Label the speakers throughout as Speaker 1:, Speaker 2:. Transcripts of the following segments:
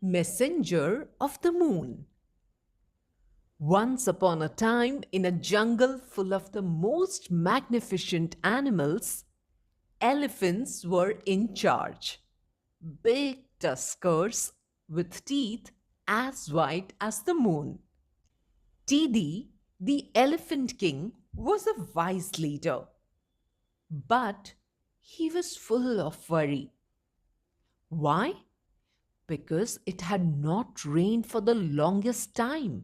Speaker 1: Messenger of the Moon. Once upon a time, in a jungle full of the most magnificent animals, elephants were in charge. Big tuskers with teeth as white as the moon. Tidi, the Elephant King, was a wise leader, but he was full of worry. Why? Because it had not rained for the longest time,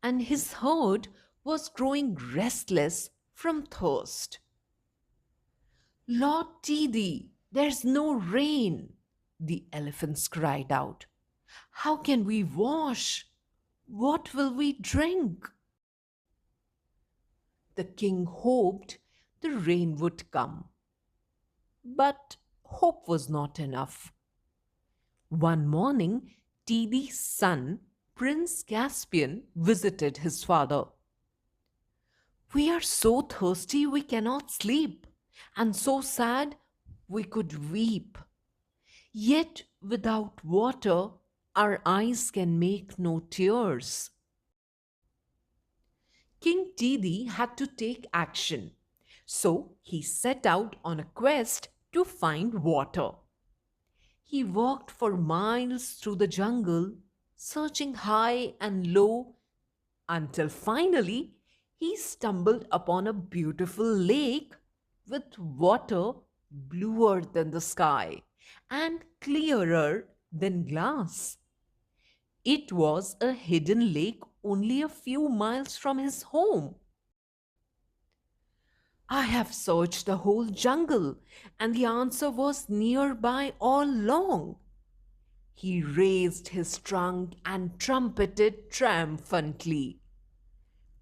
Speaker 1: and his herd was growing restless from thirst. Lord Tidi, there's no rain, the elephants cried out. How can we wash? What will we drink? The king hoped the rain would come, but hope was not enough. One morning, Tidi's son, Prince Caspian, visited his father. We are so thirsty we cannot sleep, and so sad we could weep. Yet without water, our eyes can make no tears. King Tidi had to take action, so he set out on a quest to find water. He walked for miles through the jungle, searching high and low, until finally he stumbled upon a beautiful lake with water bluer than the sky and clearer than glass. It was a hidden lake only a few miles from his home. I have searched the whole jungle, and the answer was nearby all along. He raised his trunk and trumpeted triumphantly.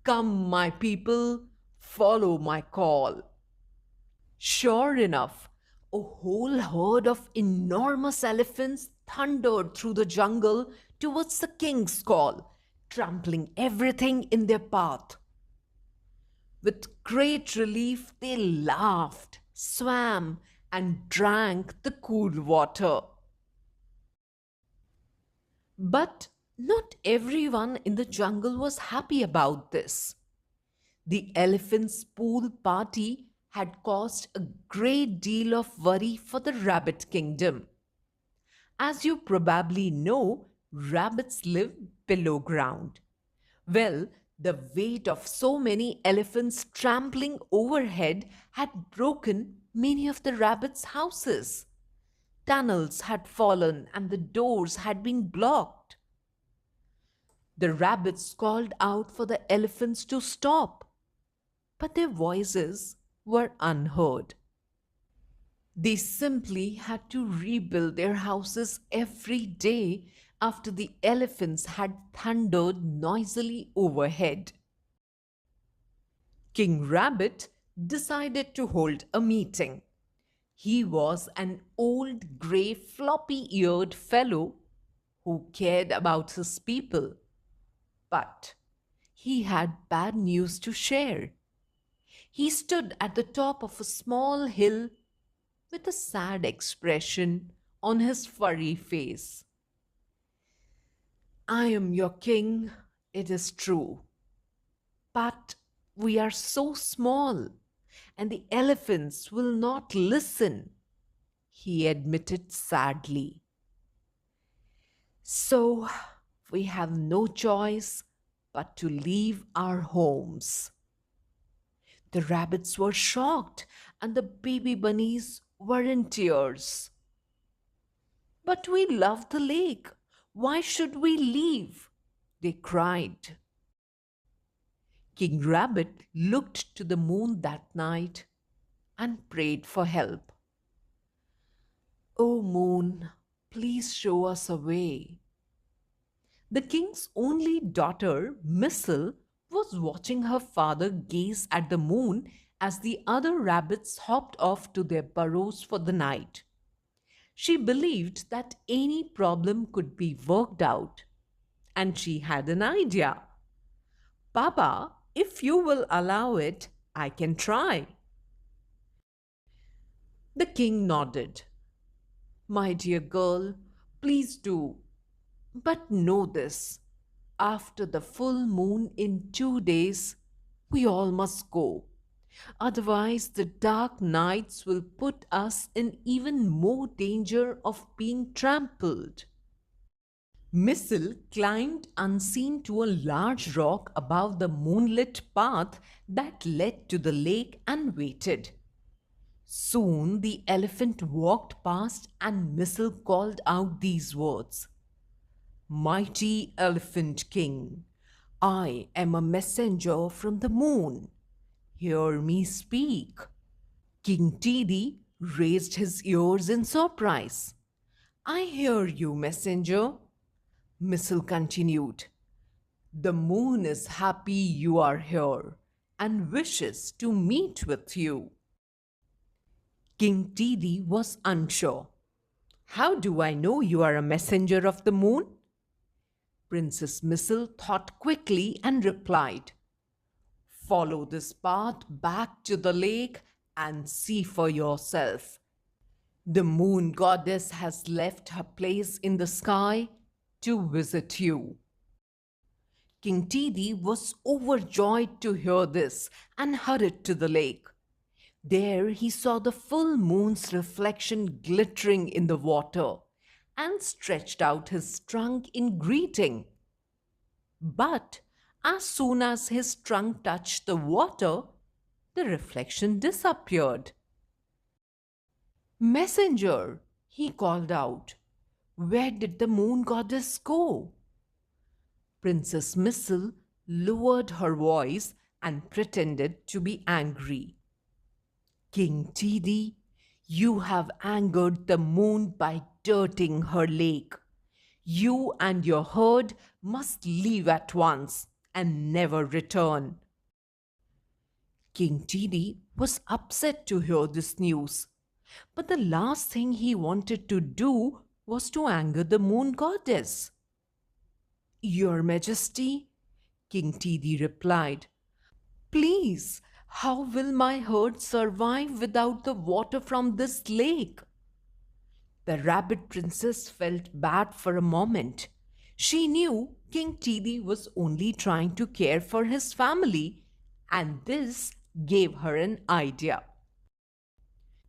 Speaker 1: Come, my people, follow my call. Sure enough, a whole herd of enormous elephants thundered through the jungle towards the king's call, trampling everything in their path. With great relief, they laughed, swam, and drank the cool water. But not everyone in the jungle was happy about this. The elephants' pool party had caused a great deal of worry for the rabbit kingdom. As you probably know, rabbits live below ground. Well, the weight of so many elephants trampling overhead had broken many of the rabbits' houses. Tunnels had fallen and the doors had been blocked. The rabbits called out for the elephants to stop, but their voices were unheard. They simply had to rebuild their houses every day after the elephants had thundered noisily overhead. King Rabbit decided to hold a meeting. He was an old grey floppy eared fellow who cared about his people. But he had bad news to share. He stood at the top of a small hill with a sad expression on his furry face. I am your king, it is true. But we are so small, and the elephants will not listen, he admitted sadly. So we have no choice but to leave our homes. The rabbits were shocked, and the baby bunnies were in tears. But we love the lake. Why should we leave? They cried. King Rabbit looked to the moon that night and prayed for help. O moon, please show us a way. The king's only daughter, Missile, was watching her father gaze at the moon as the other rabbits hopped off to their burrows for the night. She believed that any problem could be worked out, and she had an idea. Papa, if you will allow it, I can try. The king nodded. My dear girl, please do. But know this, after the full moon in 2 days, we all must go. Otherwise, the dark nights will put us in even more danger of being trampled. Missile climbed unseen to a large rock above the moonlit path that led to the lake and waited. Soon the elephant walked past and Missile called out these words: Mighty Elephant King, I am a messenger from the moon. Hear me speak. King Tidi raised his ears in surprise. I hear you, messenger. Missile continued. The moon is happy you are here and wishes to meet with you. King Tidi was unsure. How do I know you are a messenger of the moon? Princess Missile thought quickly and replied, Follow this path back to the lake and see for yourself. The moon goddess has left her place in the sky to visit you. King Tidi was overjoyed to hear this and hurried to the lake. There he saw the full moon's reflection glittering in the water and stretched out his trunk in greeting. But as soon as his trunk touched the water, the reflection disappeared. Messenger, he called out, where did the moon goddess go? Princess Missile lowered her voice and pretended to be angry. King Tidi, you have angered the moon by dirtying her lake. You and your herd must leave at once and never return. King Tidi was upset to hear this news, but the last thing he wanted to do was to anger the moon goddess. Your Majesty, King Tidi replied, please, how will my herd survive without the water from this lake? The rabbit princess felt bad for a moment. She knew King Tidi was only trying to care for his family, and this gave her an idea.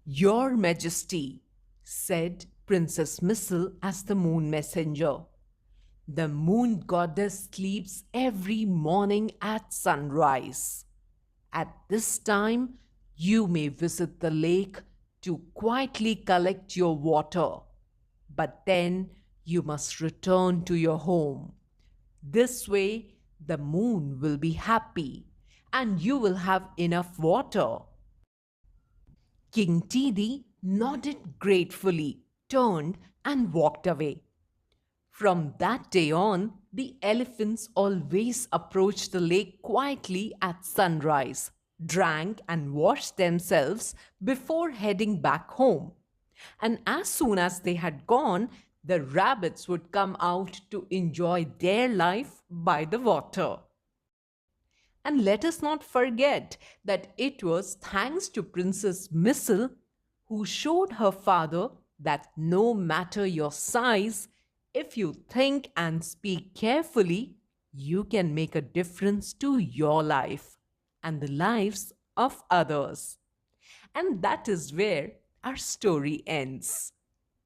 Speaker 1: Your Majesty, said Princess Missile as the moon messenger, the moon goddess sleeps every morning at sunrise. At this time, you may visit the lake to quietly collect your water, but then you must return to your home. This way, the moon will be happy and you will have enough water. King Tidi nodded gratefully, turned and walked away. From that day on, the elephants always approached the lake quietly at sunrise, drank and washed themselves before heading back home. And as soon as they had gone, the rabbits would come out to enjoy their life by the water. And let us not forget that it was thanks to Princess Missile who showed her father that no matter your size, if you think and speak carefully, you can make a difference to your life and the lives of others. And that is where our story ends.